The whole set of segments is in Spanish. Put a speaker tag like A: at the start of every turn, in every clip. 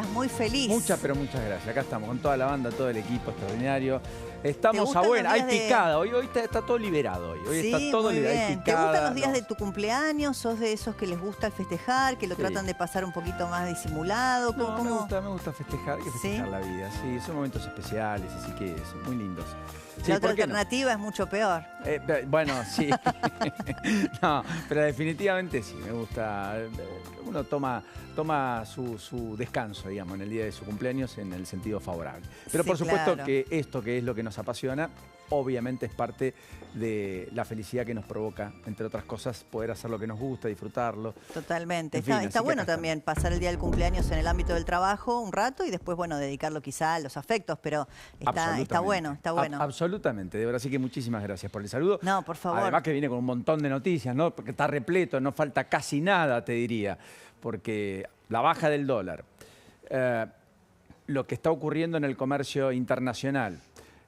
A: cumplas muy feliz.
B: Muchas, pero muchas gracias. Acá estamos con toda la banda, todo el equipo extraordinario. Estamos a
A: gustan
B: buena,
A: los
B: hay
A: días de-
B: picada. Hoy está todo liberado. Hoy
A: Sí,
B: está todo
A: muy
B: liberado. Hay
A: bien. ¿Te
B: picada,
A: gustan los días
B: no.
A: de tu cumpleaños? ¿Sos de esos que les gusta el festejar, que lo
B: Sí.
A: tratan de pasar un poquito más disimulado?
B: No,
A: ¿Cómo?
B: me gusta festejar, hay que festejar
A: ¿Sí?
B: la vida. Sí, son momentos especiales, así que son muy lindos. Sí,
A: La otra
B: ¿por qué no?
A: alternativa es mucho peor.
B: Bueno, sí. No, pero definitivamente sí, me gusta. Uno toma su descanso, digamos, en el día de su cumpleaños en el sentido favorable. Pero
A: Sí,
B: por supuesto
A: claro.
B: que esto que es lo que nos apasiona, obviamente es parte de la felicidad que nos provoca, entre otras cosas, poder hacer lo que nos gusta, disfrutarlo.
A: Totalmente.
B: En fin,
A: Está
B: así que
A: bueno
B: acá
A: también pasar el día del cumpleaños en el ámbito del trabajo un rato y después, bueno, dedicarlo quizá a los afectos, pero está
B: Absolutamente.
A: bueno, está bueno.
B: Absolutamente, de verdad. Así que muchísimas gracias por el saludo.
A: No, por favor.
B: Además que viene con un montón de noticias, ¿no? Porque está repleto, no falta casi nada, te diría. Porque la baja del dólar, lo que está ocurriendo en el comercio internacional,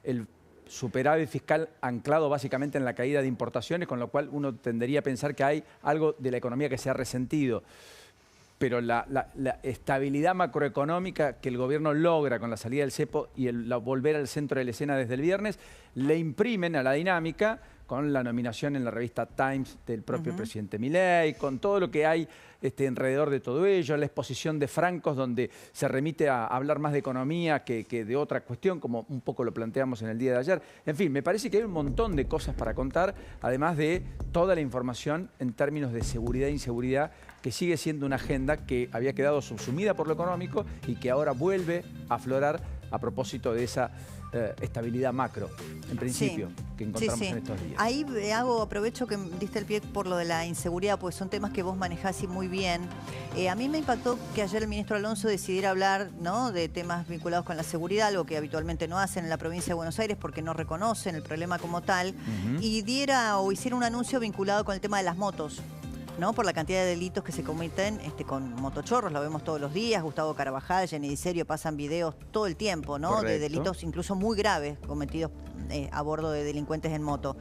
B: el superávit fiscal anclado básicamente en la caída de importaciones, con lo cual uno tendería a pensar que hay algo de la economía que se ha resentido. Pero la estabilidad macroeconómica que el gobierno logra con la salida del cepo y el volver al centro de la escena desde el viernes, le imprimen a la dinámica con la nominación en la revista Times del propio presidente Milei, con todo lo que hay alrededor de todo ello, la exposición de Francos, donde se remite a hablar más de economía que de otra cuestión, como un poco lo planteamos en el día de ayer. En fin, me parece que hay un montón de cosas para contar, además de toda la información en términos de seguridad e inseguridad, que sigue siendo una agenda que había quedado subsumida por lo económico y que ahora vuelve a aflorar a propósito de esa estabilidad macro, en principio, que encontramos en estos días.
A: Ahí aprovecho que diste el pie por lo de la inseguridad, porque son temas que vos manejás y muy bien. A mí me impactó que ayer el ministro Alonso decidiera hablar, ¿no?, de temas vinculados con la seguridad, algo que habitualmente no hacen en la provincia de Buenos Aires porque no reconocen el problema como tal, y diera o hiciera un anuncio vinculado con el tema de las motos, ¿no? Por la cantidad de delitos que se cometen con motochorros, lo vemos todos los días. Gustavo Carvajal, Jenny Di Serio pasan videos todo el tiempo, ¿no?
B: Correcto.
A: De delitos incluso muy graves cometidos a bordo de delincuentes en moto.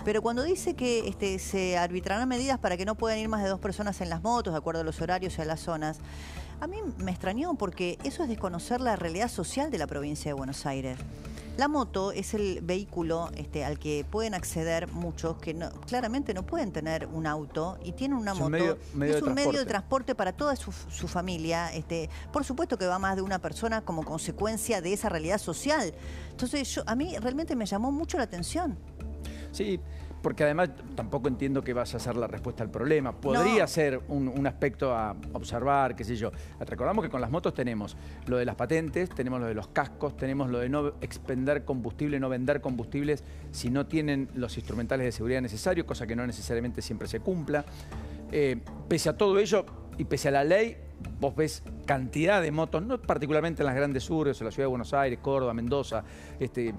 A: Pero cuando dice que se arbitrarán medidas para que no puedan ir más de 2 personas en las motos, de acuerdo a los horarios y a las zonas, a mí me extrañó porque eso es desconocer la realidad social de la provincia de Buenos Aires. La moto es el vehículo al que pueden acceder muchos que claramente no pueden tener un auto y tienen una moto. Es un medio de transporte para toda su familia. Por supuesto que va más de una persona como consecuencia de esa realidad social. Entonces, a mí realmente me llamó mucho la atención.
B: Sí, porque además tampoco entiendo que vas a ser la respuesta al problema. Podría ser un aspecto a observar, qué sé yo. Recordamos que con las motos tenemos lo de las patentes, tenemos lo de los cascos, tenemos lo de no expender combustible, no vender combustibles si no tienen los instrumentales de seguridad necesarios, cosa que no necesariamente siempre se cumpla. Pese a todo ello y pese a la ley, vos ves cantidad de motos, no particularmente en las grandes urbes, en la ciudad de Buenos Aires, Córdoba, Mendoza,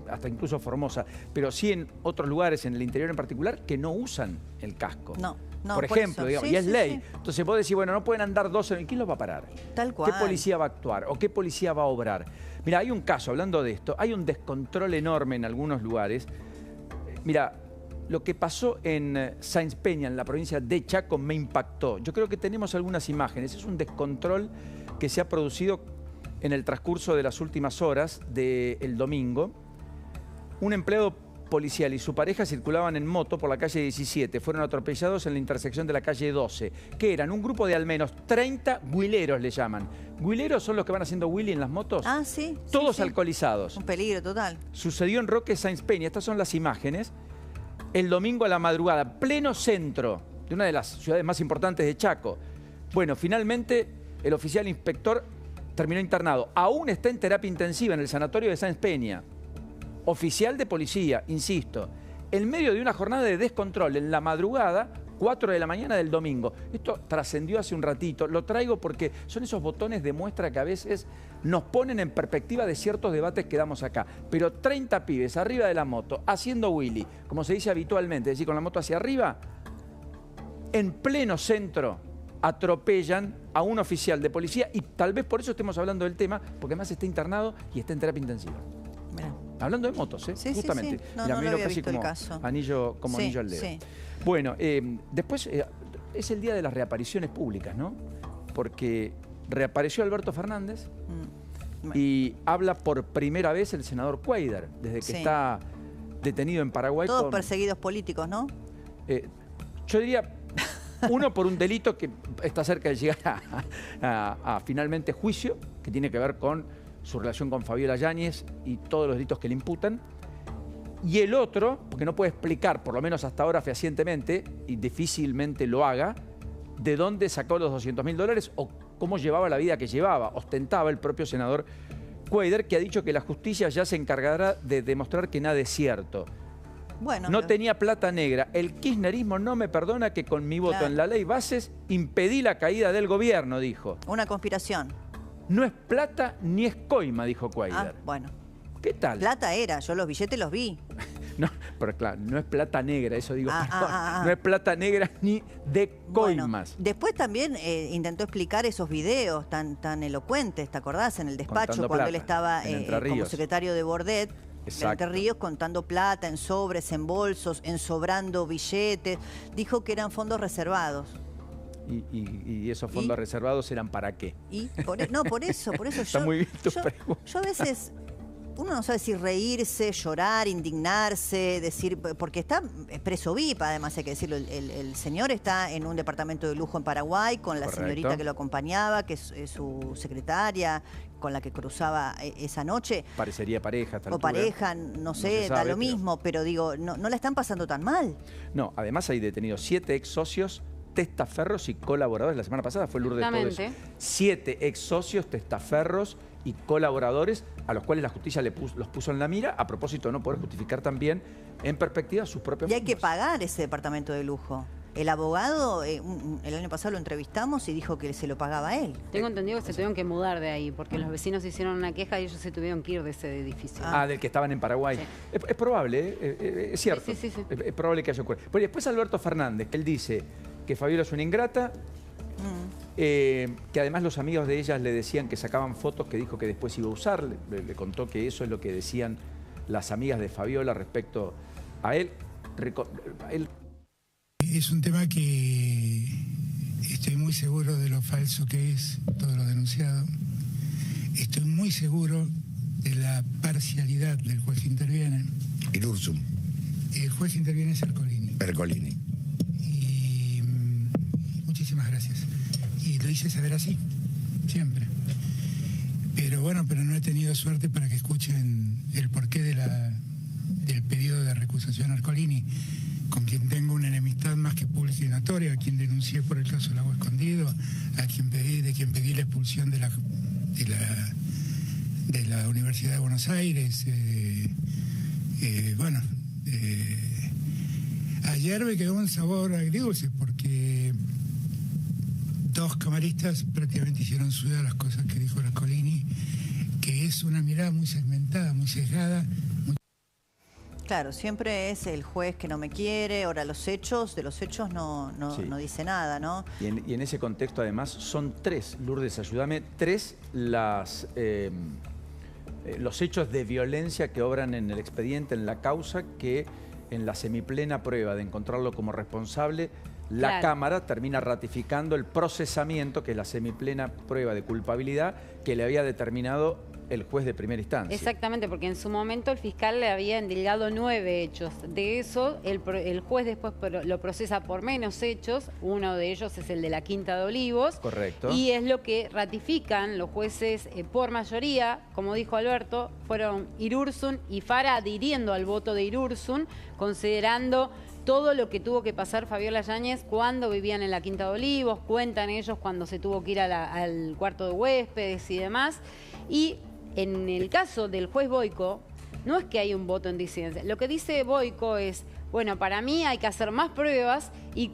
B: hasta incluso Formosa, pero sí en otros lugares, en el interior en particular, que no usan el casco.
A: No,
B: por ejemplo, digamos,
A: sí,
B: y es ley.
A: Sí.
B: Entonces vos decís, bueno, no pueden andar 12, ¿quién los va a parar?
A: Tal cual.
B: ¿Qué policía va a actuar? ¿O qué policía va a obrar? Mira, hay un caso, hablando de esto, hay un descontrol enorme en algunos lugares. Mira, lo que pasó en Sáenz Peña, en la provincia de Chaco, me impactó. Yo creo que tenemos algunas imágenes. Es un descontrol que se ha producido en el transcurso de las últimas horas del domingo. Un empleado policial y su pareja circulaban en moto por la calle 17. Fueron atropellados en la intersección de la calle 12, que eran un grupo de al menos 30 huileros, le llaman. ¿Huileros son los que van haciendo wheelie en las motos?
A: Ah, sí.
B: Todos alcoholizados.
A: Un peligro total.
B: Sucedió en Roque Sáenz Peña. Estas son las imágenes. El domingo a la madrugada, pleno centro de una de las ciudades más importantes de Chaco. Bueno, finalmente el oficial inspector terminó internado. Aún está en terapia intensiva en el sanatorio de Sáenz Peña. Oficial de policía, insisto, en medio de una jornada de descontrol en la madrugada, 4 de la mañana del domingo. Esto trascendió hace un ratito. Lo traigo porque son esos botones de muestra que a veces nos ponen en perspectiva de ciertos debates que damos acá. Pero 30 pibes arriba de la moto, haciendo wheelie, como se dice habitualmente, es decir, con la moto hacia arriba, en pleno centro, atropellan a un oficial de policía y tal vez por eso estemos hablando del tema, porque además está internado y está en terapia intensiva.
A: Mirá.
B: Hablando de motos,
A: Sí,
B: justamente.
A: sí. No,
B: Mirá,
A: no
B: miro
A: lo había
B: casi
A: visto el
B: como
A: caso.
B: anillo al dedo.
A: Sí.
B: Bueno, después es el día de las reapariciones públicas, ¿no? Porque reapareció Alberto Fernández y habla por primera vez el senador Cuéllar, desde que está detenido en Paraguay.
A: Todos perseguidos políticos, ¿no?
B: Yo diría, uno por un delito que está cerca de llegar a finalmente juicio, que tiene que ver con su relación con Fabiola Yáñez y todos los delitos que le imputan. Y el otro, porque no puede explicar, por lo menos hasta ahora fehacientemente, y difícilmente lo haga, de dónde sacó los $200.000 o cómo llevaba la vida que llevaba. Ostentaba el propio senador Cuéllar, que ha dicho que la justicia ya se encargará de demostrar que nada es cierto.
A: Bueno,
B: no tenía plata negra. El kirchnerismo no me perdona que con mi voto en la ley Bases impedí la caída del gobierno, dijo.
A: Una conspiración.
B: No es plata ni es coima, dijo Cuéllar.
A: Bueno.
B: ¿Qué tal?
A: Plata era, yo los billetes los vi.
B: No, pero claro, no es plata negra, eso digo. No es plata negra ni de coimas.
A: Bueno, después también intentó explicar esos videos tan elocuentes, ¿te acordás? En el despacho,
B: contando
A: cuando
B: plata,
A: él estaba como secretario de Bordet.
B: Exacto.
A: En Entre Ríos, contando plata en sobres, en bolsos, ensobrando billetes. Dijo que eran fondos reservados.
B: ¿Y esos fondos reservados eran para qué?
A: No, por eso.
B: Está muy bien tu pregunta.
A: Yo a veces... Uno no sabe si reírse, llorar, indignarse, decir... Porque está preso VIP, además hay que decirlo. El señor está en un departamento de lujo en Paraguay con la señorita que lo acompañaba, que es su secretaria, con la que cruzaba esa noche.
B: Parecería pareja.
A: O pareja, no sé, da lo mismo. Pero digo, no la están pasando tan mal.
B: No, además hay detenidos 7 ex socios, testaferros y colaboradores. La semana pasada fue Lourdes todo eso. 7 ex socios, testaferros y colaboradores a los cuales la justicia los puso en la mira a propósito de no poder justificar también en perspectiva sus propios fondos.
A: Y hay que pagar ese departamento de lujo. El abogado, el año pasado lo entrevistamos y dijo que se lo pagaba él.
C: Tengo entendido que se tuvieron que mudar de ahí porque los vecinos hicieron una queja y ellos se tuvieron que ir de ese edificio.
B: Del que estaban en Paraguay. Sí. Es probable, es cierto.
C: Sí.
B: Es probable que haya ocurrido. Pero después Alberto Fernández, que él dice que Fabiola es una ingrata, que además los amigos de ellas le decían que sacaban fotos que dijo que después iba a usar. Le contó que eso es lo que decían las amigas de Fabiola respecto a él.
D: Es un tema que estoy muy seguro de lo falso que es todo lo denunciado. Estoy muy seguro de la parcialidad del juez que interviene.
E: Irursum.
D: El juez que interviene es
E: Ercolini.
D: Y muchísimas gracias. Y lo hice saber así, siempre. Pero bueno, no he tenido suerte para que escuchen el porqué del pedido de recusación a Ercolini, con quien tengo una enemistad más que pública y notoria, a quien denuncié por el caso del agua escondido, de quien pedí la expulsión de la Universidad de Buenos Aires. Ayer me quedó un sabor agridulce porque 2 camaristas prácticamente hicieron suya las cosas que dijo Ercolini, que es una mirada muy segmentada, muy sesgada.
A: Claro, siempre es el juez que no me quiere, ahora de los hechos no dice nada, ¿no?
B: Y en ese contexto además son 3, Lourdes, ayúdame, 3 los hechos de violencia que obran en el expediente, en la causa, que en la semiplena prueba de encontrarlo como responsable, la Cámara termina ratificando el procesamiento, que es la semiplena prueba de culpabilidad que le había determinado el juez de primera instancia.
C: Exactamente, porque en su momento el fiscal le había endilgado 9 hechos. De eso, el juez después lo procesa por menos hechos. Uno de ellos es el de la Quinta de Olivos.
B: Correcto.
C: Y es lo que ratifican los jueces por mayoría. Como dijo Alberto, fueron Irursum y Fara adhiriendo al voto de Irursum, considerando todo lo que tuvo que pasar Fabiola Yáñez cuando vivían en la Quinta de Olivos. Cuentan ellos cuando se tuvo que ir al cuarto de huéspedes y demás. Y en el caso del juez Boyko, no es que hay un voto en disidencia. Lo que dice Boyko es, bueno, para mí hay que hacer más pruebas y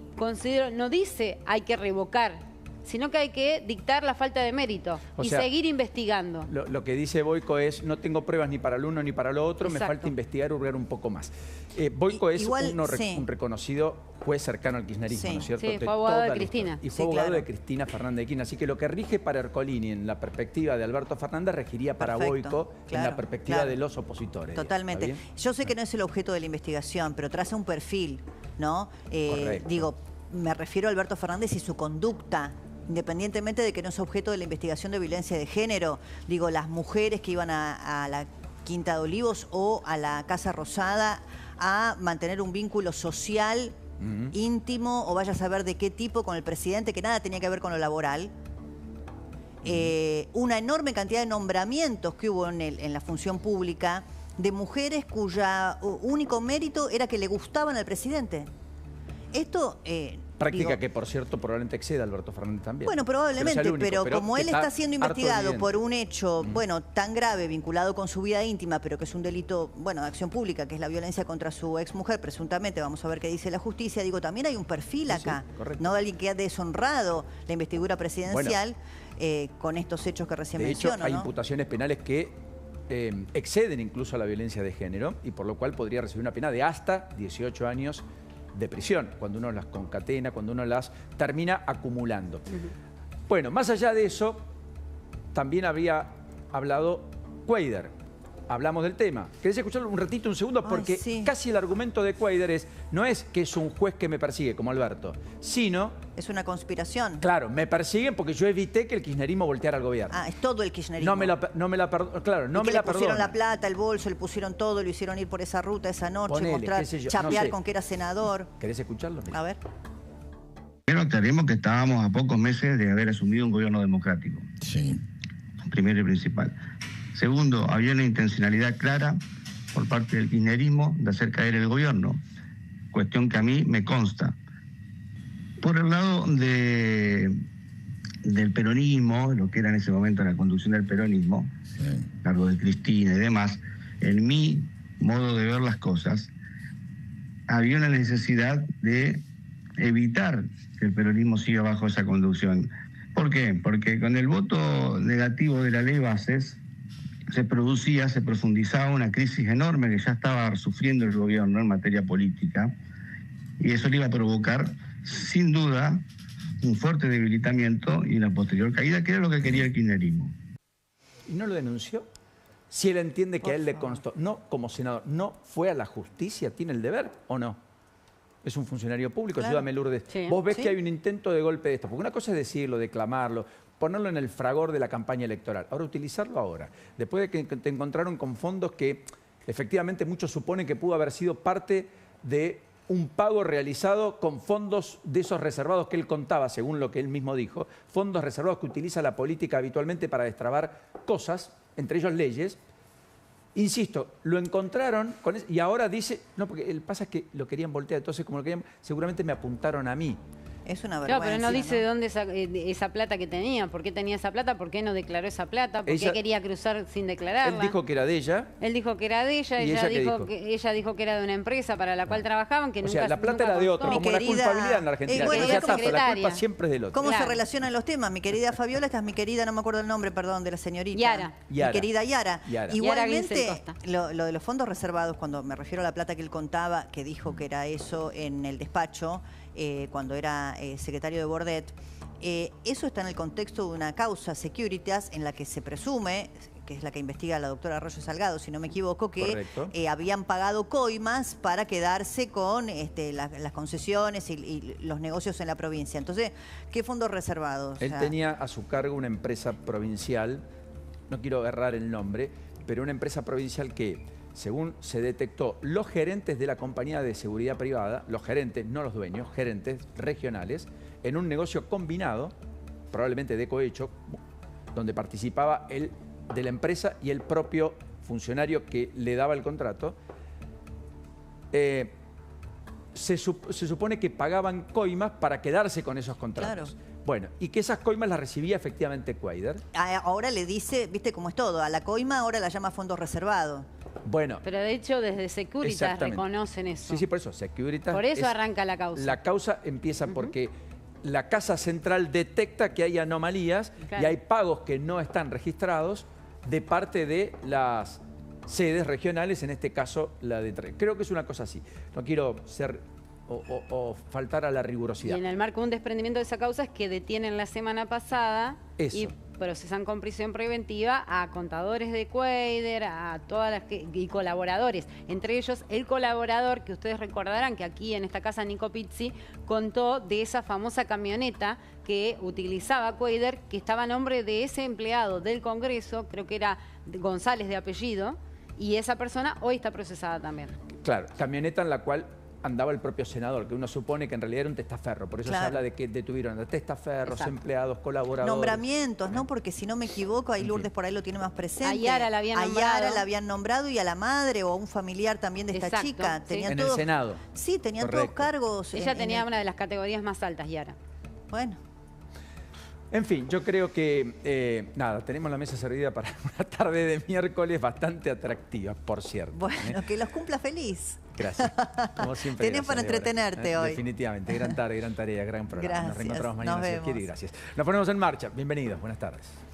C: no dice hay que revocar, sino que hay que dictar la falta de mérito y seguir investigando.
B: Lo que dice Boyko es, no tengo pruebas ni para el uno ni para lo otro, me falta investigar, hurgar un poco más. Boyko es un reconocido juez cercano al kirchnerismo, ¿no es cierto?
C: Sí, fue abogado de Cristina.
B: Y fue abogado de Cristina Fernández de Kirchner. Así que lo que rige para Ercolini en la perspectiva de Alberto Fernández regiría para Boyko en la perspectiva de los opositores.
A: Totalmente. Yo sé que no es el objeto de la investigación, pero traza un perfil, ¿no? Digo, me refiero a Alberto Fernández y su conducta independientemente de que no es objeto de la investigación de violencia de género, digo, las mujeres que iban a la Quinta de Olivos o a la Casa Rosada a mantener un vínculo social íntimo o vaya a saber de qué tipo con el presidente, que nada tenía que ver con lo laboral. Una enorme cantidad de nombramientos que hubo en la función pública de mujeres cuya único mérito era que le gustaban al presidente. Esto...
B: práctica que, por cierto, probablemente exceda a Alberto Fernández también.
A: Bueno, probablemente,
B: pero,
A: pero como él está siendo investigado
B: evidente
A: por un hecho, bueno, tan grave, vinculado con su vida íntima, pero que es un delito, bueno, de acción pública, que es la violencia contra su exmujer, presuntamente, vamos a ver qué dice la justicia, digo, también hay un perfil acá,
B: correcto.
A: no de alguien que ha deshonrado la investidura presidencial con estos hechos que recién menciono.
B: De hecho, hay
A: ¿no?
B: imputaciones penales que exceden incluso a la violencia de género y por lo cual podría recibir una pena de hasta 18 años de prisión, cuando uno las concatena, cuando uno las termina acumulando. Bueno, más allá de eso, también había hablado Cuéllar. Hablamos del tema. ¿Querés escucharlo un ratito, un segundo? Porque casi el argumento de Cuéllar no es que es un juez que me persigue, como Alberto, sino...
A: Es una conspiración.
B: Claro, me persiguen porque yo evité que el kirchnerismo volteara al gobierno.
A: Ah, es todo el kirchnerismo.
B: No me la perdono. Claro, no me la perdono.
A: Le pusieron la plata, el bolso, le pusieron todo, lo hicieron ir por esa ruta esa noche,
B: Ponele,
A: mostrar, chapear
B: no sé.
A: con que era senador.
B: ¿Querés escucharlo? Mira.
A: A ver.
F: Primero aclaremos que estábamos a pocos meses de haber asumido un gobierno democrático.
E: Sí.
F: Primero y principal. Segundo, había una intencionalidad clara por parte del kirchnerismo de hacer caer el gobierno, cuestión que a mí me consta. Por el lado del peronismo, lo que era en ese momento la conducción del peronismo, a cargo de Cristina y demás, en mi modo de ver las cosas, había una necesidad de evitar que el peronismo siga bajo esa conducción. ¿Por qué? Porque con el voto negativo de la ley Bases se profundizaba una crisis enorme que ya estaba sufriendo el gobierno en materia política, y eso le iba a provocar, sin duda, un fuerte debilitamiento y una posterior caída, que era lo que quería el kirchnerismo.
B: ¿Y no lo denunció? Si él entiende que a él le constó, no como senador, ¿no fue a la justicia? ¿Tiene el deber o no? Es un funcionario público,
A: Claro.
B: ayúdame, Lourdes.
C: Sí.
B: Vos ves
A: Sí.
B: que hay un intento de golpe de esto, porque una cosa es decirlo, declamarlo, ponerlo en el fragor de la campaña electoral. Ahora, utilizarlo ahora, después de que te encontraron con fondos que efectivamente muchos suponen que pudo haber sido parte de un pago realizado con fondos de esos reservados que él contaba, según lo que él mismo dijo, fondos reservados que utiliza la política habitualmente para destrabar cosas, entre ellos leyes. Insisto, lo encontraron con y ahora dice, no, porque el pasa es que lo querían voltear, entonces como lo querían, seguramente me apuntaron a mí.
A: Es una
C: Claro,
A: vergüenza.
C: pero no dice de dónde esa plata que tenía, por qué tenía esa plata, por qué no declaró esa plata, por qué quería cruzar sin declararla.
B: Él dijo que era de ella.
C: Él dijo que era de ella,
B: ¿Y
C: ella
B: ella qué
C: dijo
B: dijo?
C: que ella dijo que era de una empresa para la cual trabajaban, que
B: O
C: nunca
B: sea, la plata
C: nunca
B: era de otro,
C: contó.
B: como la
A: querida-
B: culpabilidad en la Argentina.
A: bueno,
B: No se
A: es como
B: ataca, la culpa
C: secretaria.
B: siempre es del otro.
A: ¿Cómo
C: Claro.
A: se relacionan los temas? Mi querida Fabiola, esta es mi querida, no me acuerdo el nombre, perdón, de la señorita.
C: Yara.
A: Mi
B: Yara.
A: querida Yara.
B: Yara.
A: Igualmente,
C: Yara Glisel Costa.
A: lo de los fondos reservados, cuando me refiero a la plata que él contaba, que dijo que era eso en el despacho, cuando era secretario de Bordet, eso está en el contexto de una causa Securitas en la que se presume, que es la que investiga la doctora Arroyo Salgado, si no me equivoco, que
B: Correcto.
A: habían pagado coimas para quedarse con las concesiones y los negocios en la provincia. Entonces, ¿qué fondos reservados?
B: Él
A: O sea,
B: tenía a su cargo una empresa provincial, no quiero errar el nombre, pero una empresa provincial que, según se detectó, los gerentes de la compañía de seguridad privada, los gerentes, no los dueños, gerentes regionales, en un negocio combinado, probablemente de cohecho, donde participaba él de la empresa y el propio funcionario que le daba el contrato, se supone que pagaban coimas para quedarse con esos contratos.
A: Claro.
B: Bueno, y que esas coimas las recibía efectivamente Cuéllar.
A: Ahora le dice, viste cómo es todo, a la coima ahora la llama fondos reservados.
B: Bueno,
C: Pero de hecho desde Securitas
B: exactamente.
C: reconocen eso.
B: Sí, sí, por eso, Securitas.
C: Por eso
B: es-
C: arranca la causa.
B: La causa empieza porque la Casa Central detecta que hay anomalías y
C: Claro.
B: hay pagos que no están registrados de parte de las sedes regionales, en este caso la de Tre. Creo que es una cosa así. No quiero ser o faltar a la
C: Y
B: rigurosidad.
C: en el marco de un desprendimiento de esa causa es que detienen la semana pasada
B: Eso.
C: y procesan con prisión preventiva a contadores de Quader, a todas las y colaboradores. Entre ellos, el colaborador, que ustedes recordarán que aquí en esta casa Nico Pizzi contó de esa famosa camioneta que utilizaba Quader, que estaba a nombre de ese empleado del Congreso, creo que era González de apellido, y esa persona hoy está procesada también.
B: Claro, camioneta en la cual andaba el propio senador, que uno supone que en realidad era un testaferro. Por eso se habla de que detuvieron a testaferros, empleados, colaboradores.
A: Nombramientos, ¿no? Porque si no me equivoco, ahí Lourdes por ahí lo tiene más presente.
C: A Yara la habían nombrado.
A: A Yara la habían nombrado y a la madre o a un familiar también de esta chica.
C: Sí.
A: Tenían
B: en
A: todos,
B: el Senado.
A: Sí, tenían
B: Correcto.
A: todos cargos.
C: Ella tenía una de las categorías más altas, Yara.
A: Bueno.
B: En fin, yo creo que, nada, tenemos la mesa servida para una tarde de miércoles bastante atractiva, por cierto.
A: Bueno, que los cumpla feliz.
B: Gracias. Como siempre.
A: Tenés para entretenerte hoy.
B: Definitivamente. Gran tarde, gran tarea, gran programa.
A: Gracias.
B: Nos reencontramos mañana,
A: Nos
B: si Dios quiere,
A: vemos.
B: gracias. Nos ponemos en marcha. Bienvenidos. Buenas tardes.